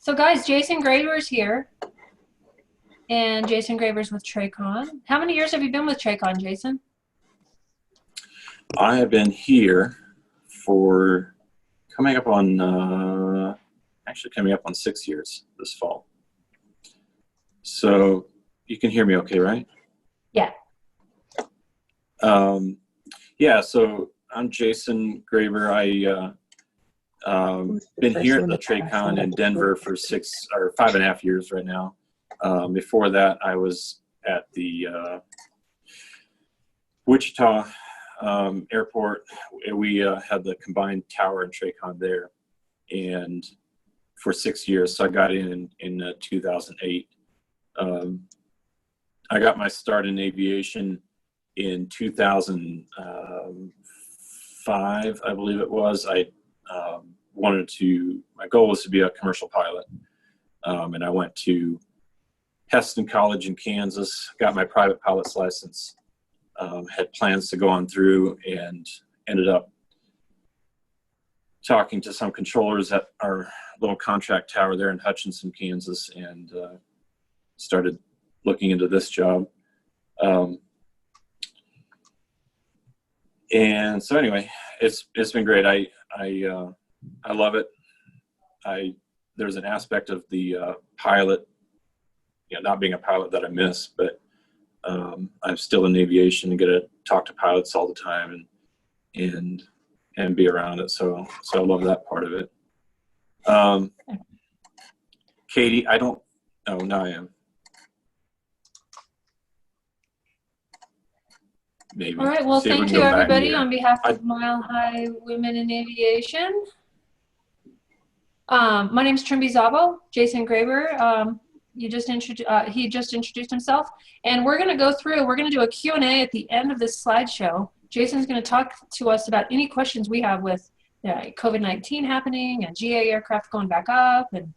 So guys, Jason Graver's here, and Jason Graver's with Tracon. How many years have you been with Tracon, Jason? I have been here for coming up on 6 years this fall. So you can hear me okay, right? Yeah. Yeah, so I'm Jason Graver. I been here at the Tracon in Denver for 5.5 years right now. Before that, I was at the Wichita airport. We had the combined tower and Tracon there, and for 6 years. So I got in 2008. I got my start in aviation in 2005, I believe it was. My goal was to be a commercial pilot. And I went to Heston College in Kansas, got my private pilot's license, had plans to go on through, and ended up talking to some controllers at our little contract tower there in Hutchinson, Kansas, and started looking into this job. And so anyway, it's been great. I love it. There's an aspect of the pilot, not being a pilot, that I miss, but I'm still in aviation and get to talk to pilots all the time and be around it. So I love that part of it. Katie, now I am. Maybe. All right. Well, thank you, everybody, on behalf of Mile High Women in Aviation. My name is Trimby Zabo. Jason Graver. He just introduced himself, and we're going to go through. We're going to do a Q&A at the end of this slideshow. Jason's going to talk to us about any questions we have with COVID-19 happening, and GA aircraft going back up, and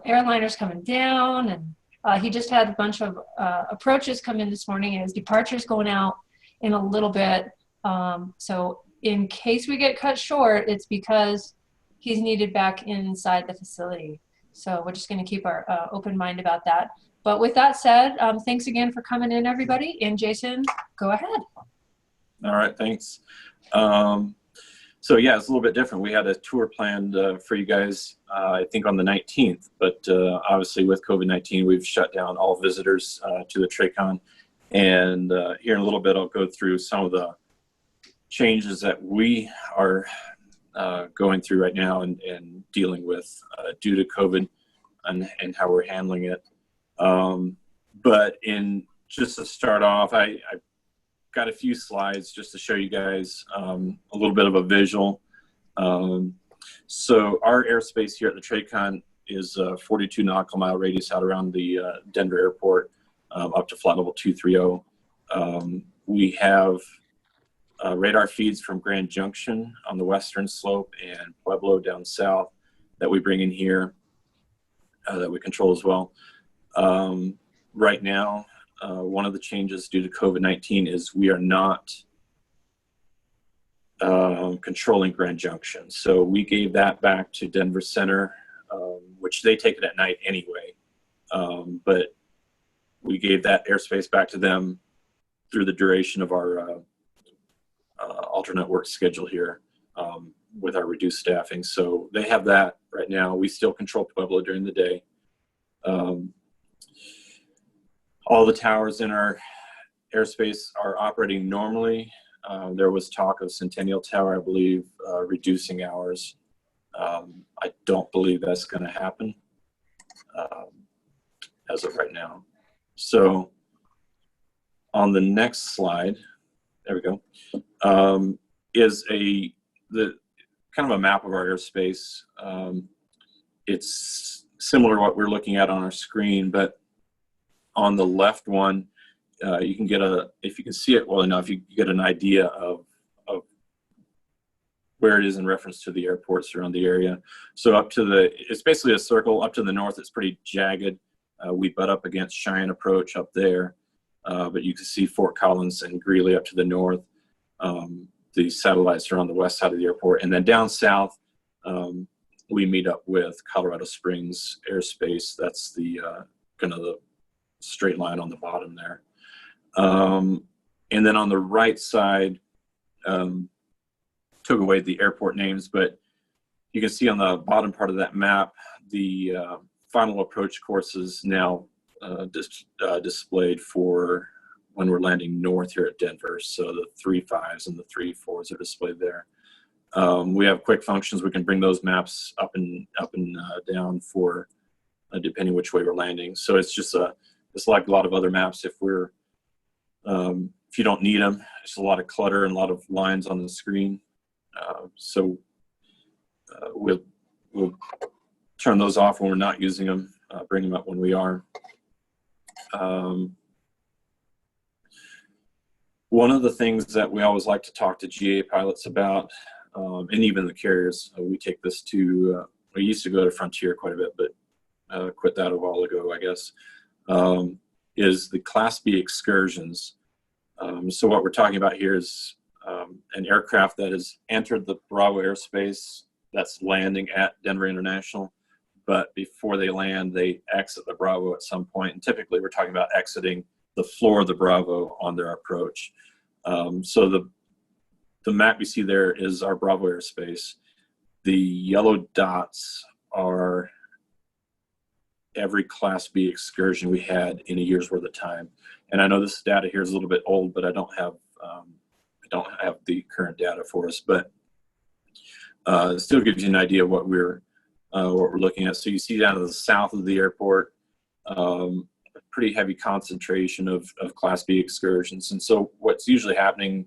airliners coming down, and he just had a bunch of approaches come in this morning, and his departure's going out in a little bit. So in case we get cut short, it's because he's needed back inside the facility. So we're just going to keep our open mind about that. But with that said, thanks again for coming in, everybody. And Jason, go ahead. All right, thanks. So yeah, it's a little bit different. We had a tour planned for you guys, I think on the 19th, but obviously with COVID-19, we've shut down all visitors to the Tracon. And here in a little bit, I'll go through some of the changes that we are going through right now and dealing with due to COVID and how we're handling it. But just to start off, I got a few slides just to show you guys a little bit of a visual. So our airspace here at the Tracon is a 42 nautical mile radius out around the Denver airport, up to flight level 230. We have radar feeds from Grand Junction on the western slope and Pueblo down south that we bring in here that we control as well. Right now, one of the changes due to COVID-19 is we are not controlling Grand Junction. So we gave that back to Denver Center, which they take it at night anyway. But we gave that airspace back to them through the duration of our alternate work schedule here with our reduced staffing. So they have that right now. We still control Pueblo during the day. All the towers in our airspace are operating normally. There was talk of Centennial Tower, I believe, reducing hours. I don't believe that's going to happen as of right now. So on the next slide, there we go, is the kind of a map of our airspace. It's similar to what we're looking at on our screen, but on the left one, you can get if you can see it well enough, you get an idea of where it is in reference to the airports around the area. So it's basically a circle. Up to the north, it's pretty jagged. We butt up against Cheyenne Approach up there, but you can see Fort Collins and Greeley up to the north. The satellites are on the west side of the airport. And then down south, we meet up with Colorado Springs airspace. That's the kind of the straight line on the bottom there. And then on the right side, took away the airport names, but you can see on the bottom part of that map, the final approach courses now displayed for when we're landing north here at Denver. So the 3.5s and the 3.4s are displayed there. We have quick functions. We can bring those maps up and down for depending which way we're landing. So it's just it's like a lot of other maps. If we're if you don't need them, it's a lot of clutter and a lot of lines on the screen. So we'll turn those off when we're not using them, bring them up when we are. One of the things that we always like to talk to GA pilots about, and even the carriers, we take this to, we used to go to Frontier quite a bit, but quit that a while ago, I guess, is the Class B excursions. So what we're talking about here is an aircraft that has entered the Bravo airspace that's landing at Denver International, but before they land, they exit the Bravo at some point. And typically we're talking about exiting the floor of the Bravo on their approach. So the map you see there is our Bravo airspace. The yellow dots are every Class B excursion we had in a year's worth of time. And I know this data here is a little bit old, but I don't have the current data for us, but it still gives you an idea of what we're looking at. So you see down to the south of the airport, a pretty heavy concentration of Class B excursions. And so what's usually happening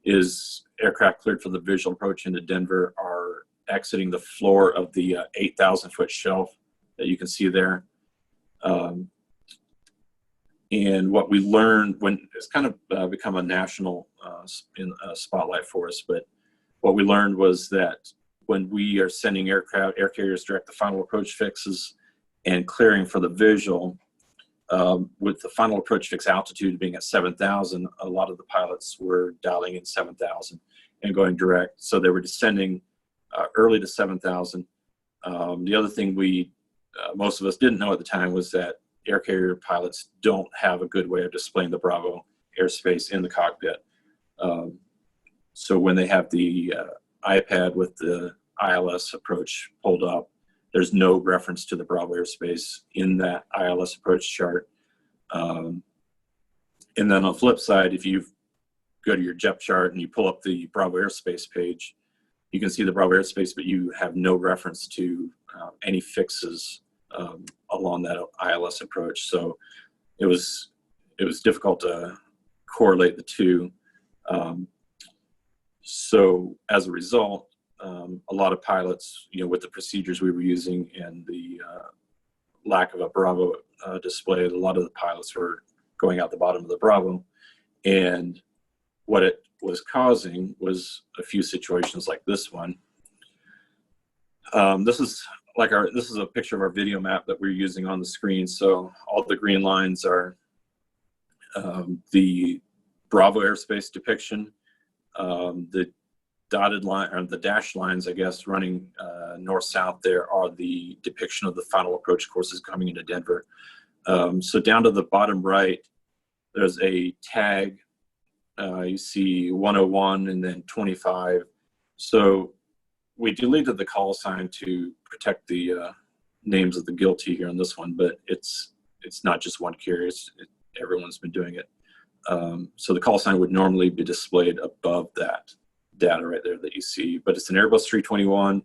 is aircraft cleared for the visual approach into Denver are exiting the floor of the 8,000-foot shelf that you can see there. And what we learned when it's kind of become a national spotlight for us, but what we learned was that when we are sending air carriers direct the final approach fixes and clearing for the visual, with the final approach fix altitude being at 7,000, a lot of the pilots were dialing in 7,000 and going direct. So they were descending early to 7,000. The other thing most of us didn't know at the time was that air carrier pilots don't have a good way of displaying the Bravo airspace in the cockpit. So when they have the iPad with the ILS approach pulled up, there's no reference to the Bravo airspace in that ILS approach chart. And then on the flip side, if you go to your JEP chart and you pull up the Bravo airspace page, you can see the Bravo airspace, but you have no reference to any fixes along that ILS approach. So it was difficult to correlate the two. So as a result, a lot of pilots, with the procedures we were using and the lack of a Bravo display, a lot of the pilots were going out the bottom of the Bravo. And what it was causing was a few situations like this one. This is a picture of our video map that we're using on the screen. So all the green lines are the Bravo airspace depiction. The dotted line, or the dashed lines, I guess, running north-south there are the depiction of the final approach courses coming into Denver. So down to the bottom right, there's a tag. You see 101 and then 25. So we deleted the call sign to protect the names of the guilty here on this one, but it's not just one carrier. Everyone's been doing it. So the call sign would normally be displayed above that data right there that you see, but it's an Airbus 321,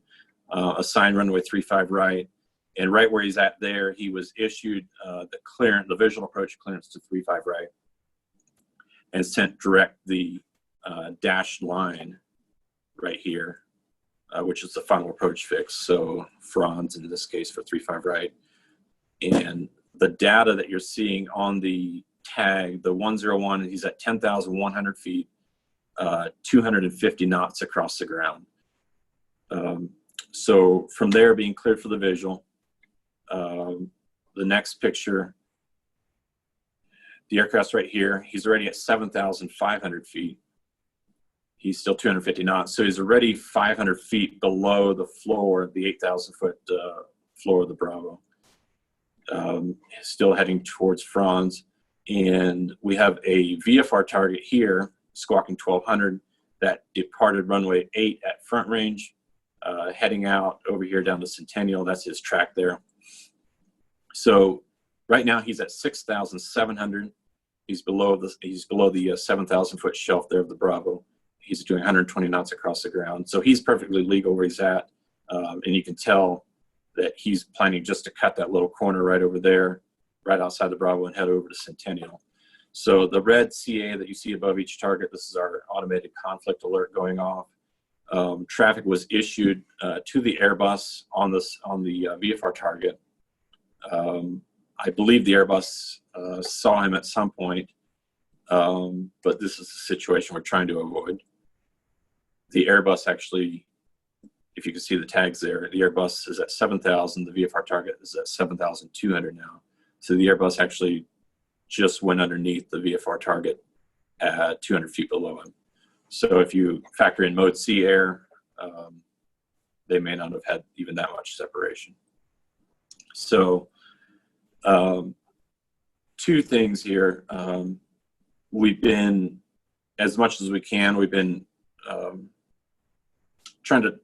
assigned runway 35 right, and right where he's at there, he was issued the visual approach clearance to 35 right, and sent direct the dashed line right here, which is the final approach fix. So Franz in this case for 35 right, and the data that you're seeing on the tag, the 101, he's at 10,100 feet. 250 knots across the ground. So from there, being cleared for the visual, the next picture, the aircraft's right here. He's already at 7,500 feet. he's still 250 knots. So he's already 500 feet below the floor, the 8,000-foot floor of the Bravo. Still heading towards Franz. And we have a VFR target here, squawking 1200, that departed runway 8 at front range, heading out over here down to Centennial. That's his track there. So right now he's at 6,700. He's below the 7,000-foot shelf there of the Bravo. He's doing 120 knots across the ground. So he's perfectly legal where he's at. And you can tell that he's planning just to cut that little corner right over there, right outside the Bravo, and head over to Centennial. So the red CA that you see above each target, this is our automated conflict alert going off. Traffic was issued to the Airbus on the VFR target. I believe the Airbus saw him at some point, but this is the situation we're trying to avoid. The Airbus actually, if you can see the tags there, the Airbus is at 7,000. The VFR target is at 7,200 now. So the Airbus actually just went underneath the VFR target at 200 feet below him. So if you factor in mode C air, they may not have had even that much separation. So two things here. We've been, as much as we can, we've been trying to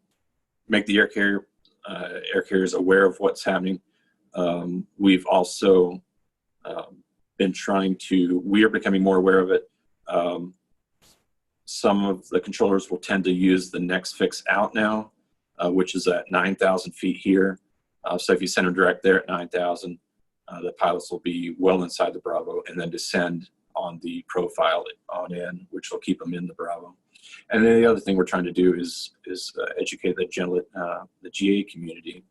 make the air carriers aware of what's happening. We've also been trying to, we are becoming more aware of it. Some of the controllers will tend to use the next fix out now, which is at 9,000 feet here. So if you send them direct there at 9,000, the pilots will be well inside the Bravo and then descend on the profile on in, which will keep them in the Bravo. And then the other thing we're trying to do is educate the GA community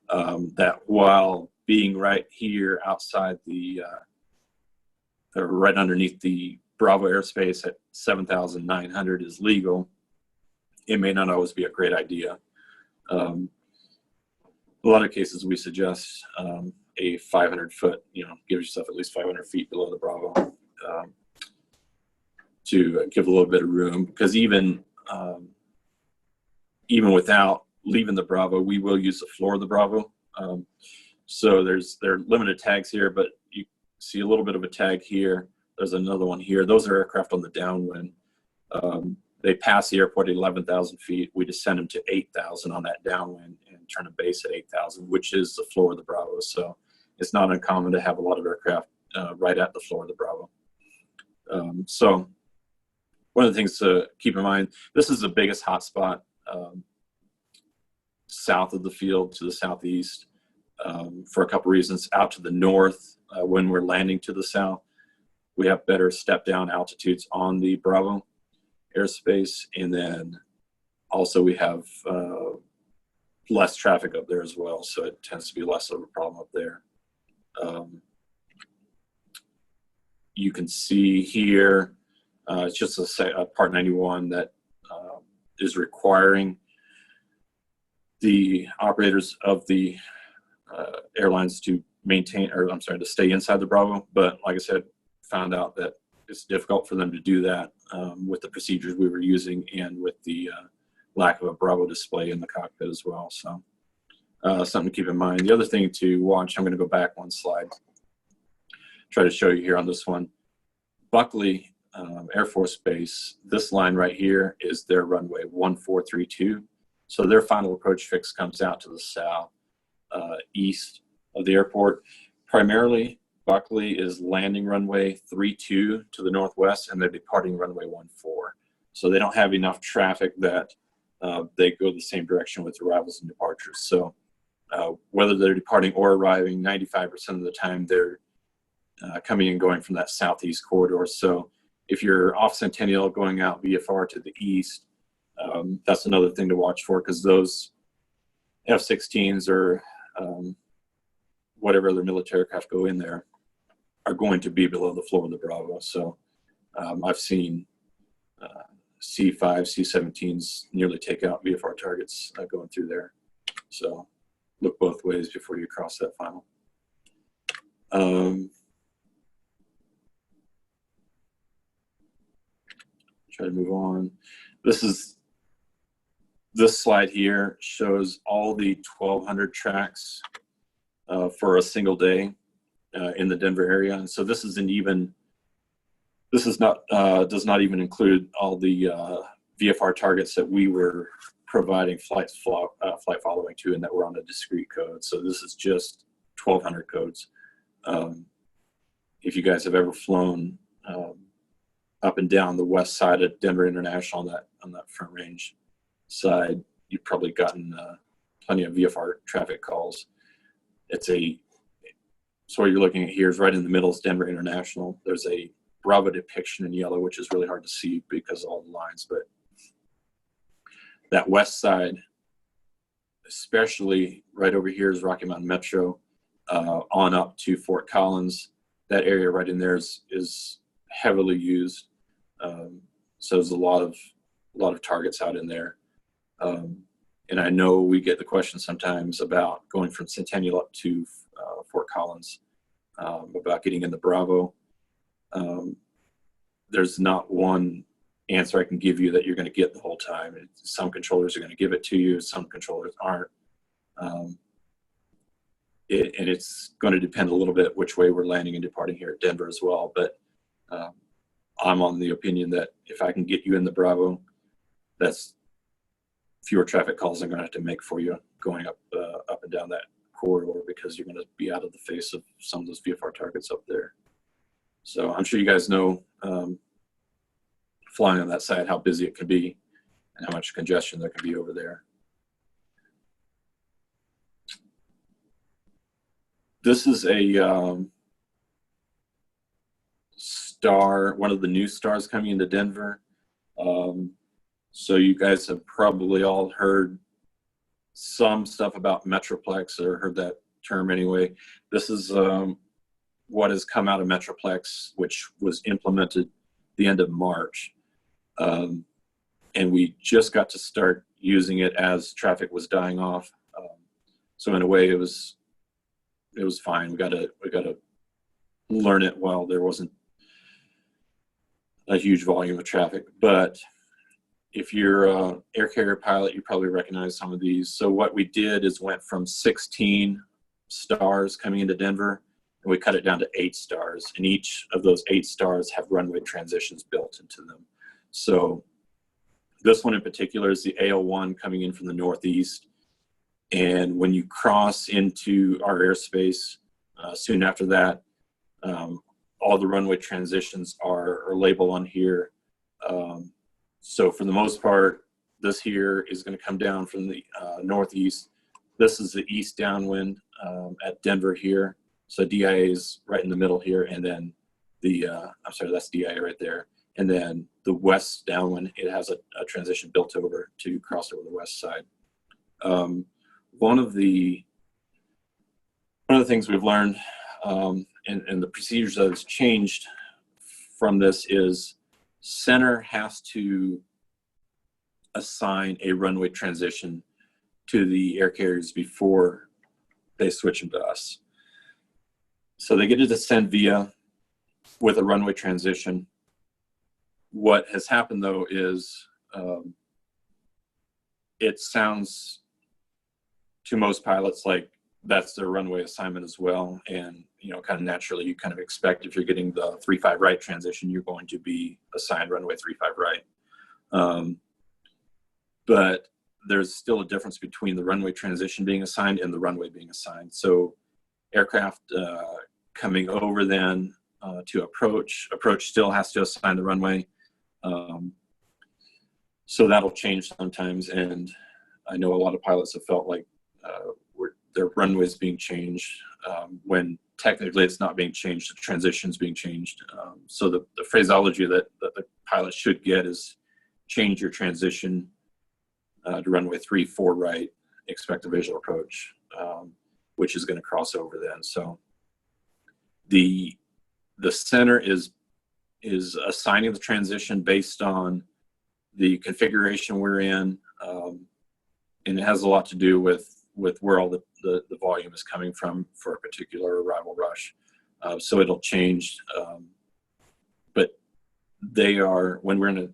that while being right here outside the, or right underneath the Bravo airspace at 7,900 is legal, it may not always be a great idea. A lot of cases we suggest a 500-foot, give yourself at least 500 feet below the Bravo to give a little bit of room, because even without leaving the Bravo, we will use the floor of the Bravo. So there are limited tags here, but you see a little bit of a tag here. There's another one here. Those are aircraft on the downwind. They pass the airport at 11,000 feet. We descend them to 8,000 on that downwind and turn a base at 8,000, which is the floor of the Bravo. So it's not uncommon to have a lot of aircraft right at the floor of the Bravo. So one of the things to keep in mind, this is the biggest hotspot south of the field to the southeast for a couple reasons. Out to the north, when we're landing to the south, we have better step down altitudes on the Bravo airspace, and then also we have less traffic up there as well, so it tends to be less of a problem up there. You can see here, it's just a Part 91 that is requiring the operators of the airlines to maintain, or I'm sorry, to stay inside the Bravo. But like I said, found out that it's difficult for them to do that with the procedures we were using and with the lack of a Bravo display in the cockpit as well. So something to keep in mind. The other thing to watch, I'm going to go back one slide, try to show you here on this one. Buckley Air Force Base, this line right here is their runway 1432. So their final approach fix comes out to the south east of the airport. Primarily, Buckley is landing runway 32 to the northwest, and they're departing runway 14. So they don't have enough traffic that they go the same direction with arrivals and departures. So whether they're departing or arriving, 95% of the time they're coming and going from that southeast corridor. So if you're off Centennial going out VFR to the east, that's another thing to watch for, because those F-16s or whatever other military aircraft go in there are going to be below the floor of the Bravo. So I've seen C5, C-17s nearly take out VFR targets going through there. So look both ways before you cross that final. try to move on. This slide here shows all the 1,200 tracks for a single day in the Denver area. And so this is not does not even include all the VFR targets that we were providing flight following to, and that were on a discrete code. So this is just 1,200 codes. If you guys have ever flown up and down the west side of Denver International on that Front Range side, you've probably gotten plenty of VFR traffic calls. So what you're looking at here is right in the middle is Denver International. There's a Bravo depiction in yellow, which is really hard to see because of all the lines, but that west side, especially right over here is Rocky Mountain Metro, on up to Fort Collins. That area right in there is heavily used. So there's a lot of targets out in there. And I know we get the question sometimes about going from Centennial up to Fort Collins, about getting in the Bravo. There's not one answer I can give you that you're going to get the whole time. Some controllers are going to give it to you, some controllers aren't. And it's going to depend a little bit which way we're landing and departing here at Denver as well. But I'm on the opinion that if I can get you in the Bravo, that's fewer traffic calls I'm going to have to make for you going up and down that corridor, because you're going to be out of the face of some of those VFR targets up there. So I'm sure you guys know, flying on that side, how busy it can be and how much congestion there can be over there. This is a star, one of the new stars coming into Denver. So you guys have probably all heard some stuff about Metroplex, or heard that term anyway. This is what has come out of Metroplex, which was implemented the end of March. And we just got to start using it as traffic was dying off. So in a way, it was fine. We got to learn it while there wasn't a huge volume of traffic. But if you're an air carrier pilot, you probably recognize some of these. So what we did is went from 16 stars coming into Denver, and we cut it down to 8 stars. And each of those 8 stars have runway transitions built into them. So this one in particular is the AL1 coming in from the northeast. And when you cross into our airspace, soon after that, all the runway transitions are labeled on here. So for the most part, this here is going to come down from the northeast. This is the east downwind at Denver here. So DIA is right in the middle here. And then I'm sorry, that's DIA right there. And then the west downwind, it has a transition built over to cross over the west side. One of the things we've learned and the procedures that has changed from this is center has to assign a runway transition to the air carriers before they switch them to us. So they get to descend via with a runway transition. What has happened though is it sounds to most pilots like that's their runway assignment as well. And, you know, kind of naturally, you kind of expect if you're getting the 3-5 right transition, you're going to be assigned runway 3-5 right. But there's still a difference between the runway transition being assigned and the runway being assigned. So aircraft coming over then to approach still has to assign the runway. So that'll change sometimes. And I know a lot of pilots have felt like their runway is being changed when technically it's not being changed, the transition's being changed. So the phraseology that the pilot should get is change your transition to runway 3-4 right, expect a visual approach, which is going to cross over then. So the center is assigning the transition based on the configuration we're in, and it has a lot to do with where all the volume is coming from for a particular arrival rush. So it'll change, but they are, when we're in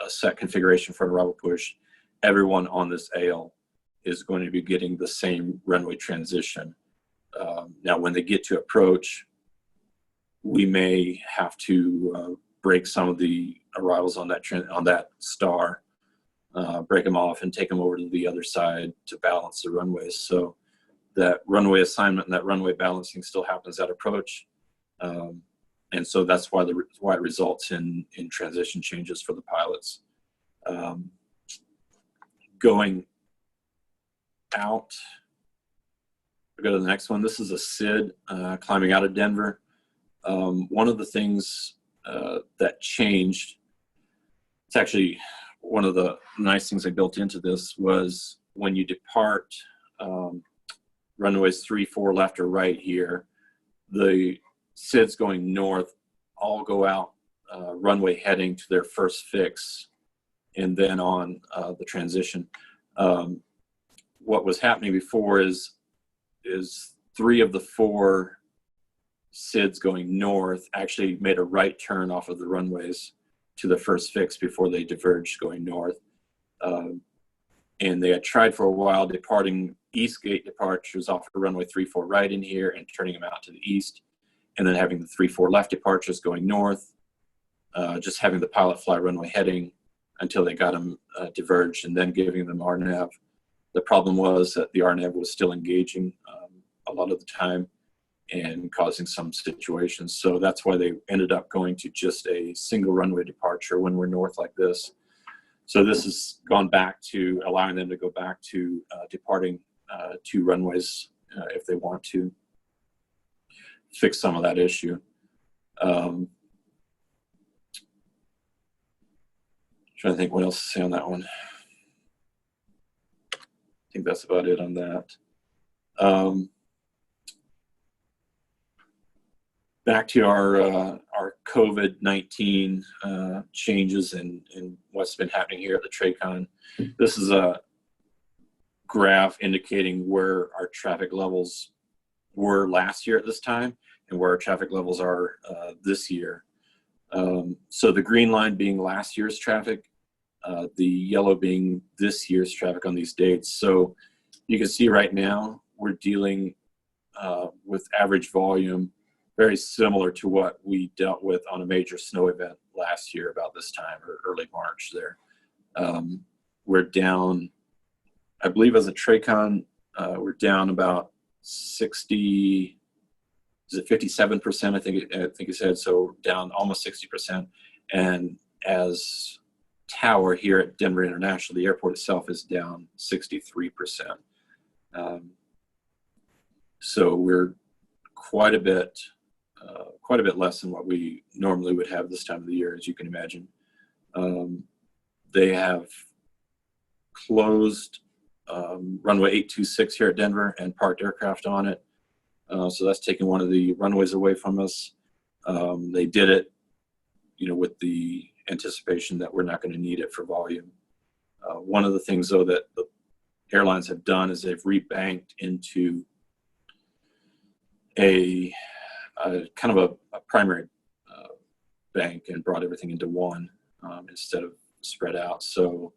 a set configuration for a arrival push, everyone on this AL is going to be getting the same runway transition. Now, when they get to approach, we may have to break some of the arrivals on that star, break them off and take them over to the other side to balance the runways. So that runway assignment and that runway balancing still happens at approach. And so that's why it results in transition changes for the pilots. Going out, we'll go to the next one. This is a SID climbing out of Denver. One of the things that changed, it's actually one of the nice things I built into this, was when you depart runways 3, 4 left or right here, the SIDs going north all go out runway heading to their first fix and then on the transition. What was happening before is 3 of the 4 SIDs going north actually made a right turn off of the runways to the first fix before they diverged going north. And they had tried for a while departing east gate departures off of runway 34 right in here and turning them out to the east, and then having the 34 left departures going north, just having the pilot fly runway heading until they got them diverged, and then giving them RNAV. The problem was that the RNAV was still engaging a lot of the time and causing some situations. So that's why they ended up going to just a single runway departure when we're north like this. So this has gone back to allowing them to go back to departing 2 runways if they want to fix some of that issue. Trying to think what else to say on that one. I think that's about it on that. Back to our COVID-19 changes and what's been happening here at the Tracon. This is a graph indicating where our traffic levels were last year at this time and where our traffic levels are this year. So the green line being last year's traffic, the yellow being this year's traffic on these dates. So you can see right now we're dealing with average volume very similar to what we dealt with on a major snow event last year about this time, or early March there. We're down, I believe as a Tracon, we're down about 60, is it 57%? I think it said, so down almost 60%. And as Tower here at Denver International, the airport itself is down 63%. So we're quite a bit less than what we normally would have this time of the year, as you can imagine. They have closed runway 826 here at Denver and parked aircraft on it. So that's taking one of the runways away from us. They did it, with the anticipation that we're not going to need it for volume. One of the things, though, that the airlines have done is they've rebanked into a kind of a primary bank and brought everything into one instead of spread out. So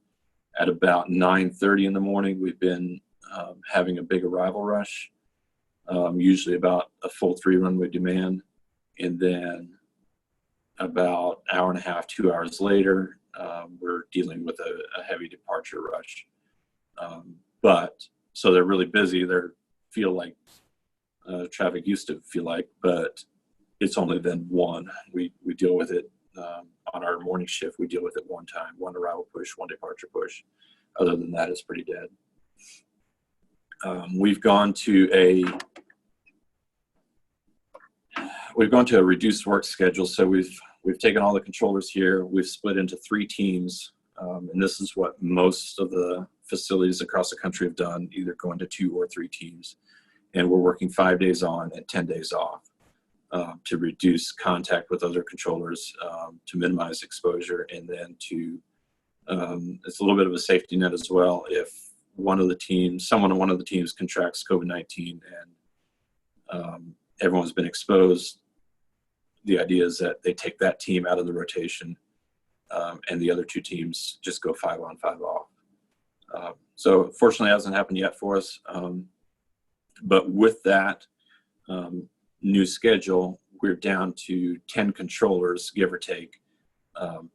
at about 9:30 in the morning, we've been having a big arrival rush, usually about a full 3 runway demand. And then about an hour and a half, 2 hours later, we're dealing with a heavy departure rush. So they're really busy. They feel like traffic used to feel like, but it's only then one. We deal with it on our morning shift. We deal with it one time, one arrival push, one departure push. Other than that, it's pretty dead. We've gone to a reduced work schedule. So we've taken all the controllers here. We've split into 3 teams, and this is what most of the facilities across the country have done, either going to 2 or 3 teams. And we're working 5 days on and 10 days off to reduce contact with other controllers, to minimize exposure, and then to it's a little bit of a safety net as well. If someone on one of the teams contracts COVID-19 and everyone's been exposed, the idea is that they take that team out of the rotation and the other 2 teams just go 5 on, 5 off. So fortunately, it hasn't happened yet for us. But with that new schedule, we're down to 10 controllers, give or take,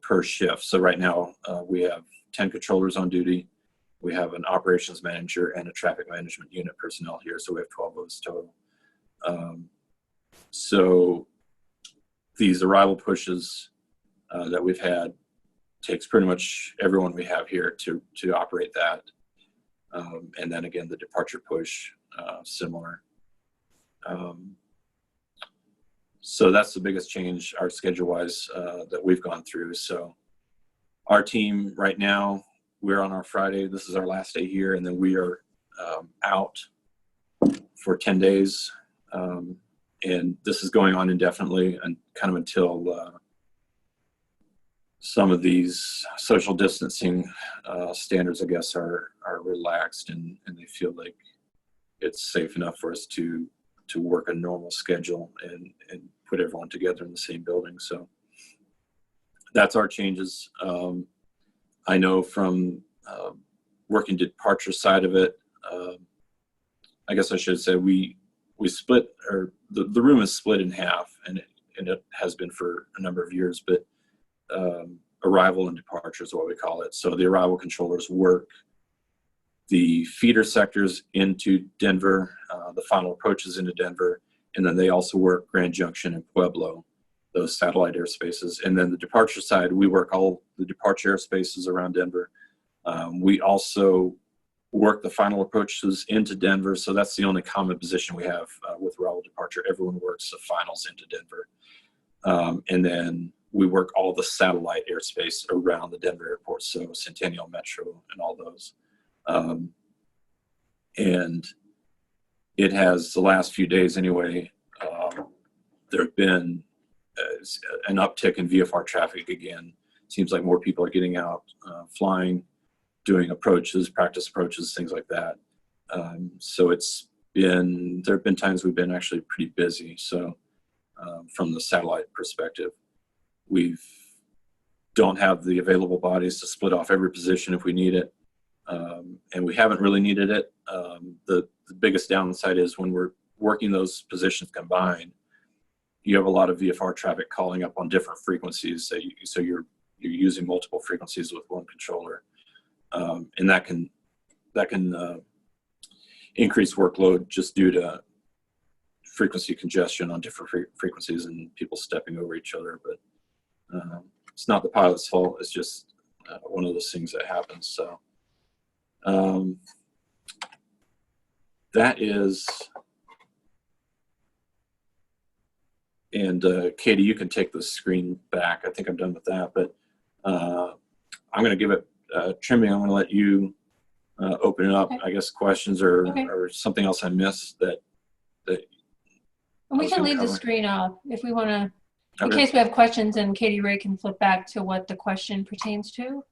per shift. So right now, we have 10 controllers on duty. We have an operations manager and a traffic management unit personnel here, so we have 12 of us total. So these arrival pushes that we've had takes pretty much everyone we have here to operate that. And then again, the departure push, similar. So that's the biggest change, our schedule-wise, that we've gone through. So our team right now, we're on our Friday. This is our last day here, and then we are out for 10 days. And this is going on indefinitely and kind of until some of these social distancing standards, I guess, are relaxed and they feel like it's safe enough for us to work a normal schedule and put everyone together in the same building. So that's our changes. I know from working departure side of it, I guess I should say we split, or the room is split in half, and it has been for a number of years, but arrival and departure is what we call it. So the arrival controllers work the feeder sectors into Denver, the final approaches into Denver, and then they also work Grand Junction and Pueblo, those satellite airspaces. And then the departure side, we work all the departure airspaces around Denver. We also work the final approaches into Denver, so that's the only common position we have with arrival departure. Everyone works the finals into Denver. And then we work all the satellite airspace around the Denver airport, so Centennial, Metro, and all those. And it has, the last few days anyway, there have been an uptick in VFR traffic again. Seems like more people are getting out, flying, doing approaches, practice approaches, things like that. So there have been times we've been actually pretty busy. So from the satellite perspective, don't have the available bodies to split off every position if we need it. And we haven't really needed it. The biggest downside is when we're working those positions combined, you have a lot of VFR traffic calling up on different frequencies. So you're using multiple frequencies with one controller. And that can increase workload just due to frequency congestion on different frequencies and people stepping over each other. But it's not the pilot's fault. It's just one of those things that happens. So that is, and Katie, you can take the screen back. I think I'm done with that, but I'm going to give it trimming. I'm going to let you open it up. Okay. I guess questions or something else I missed that we can leave the screen off if we want to, in case we have questions, and Katie Ray can flip back to what the question pertains to.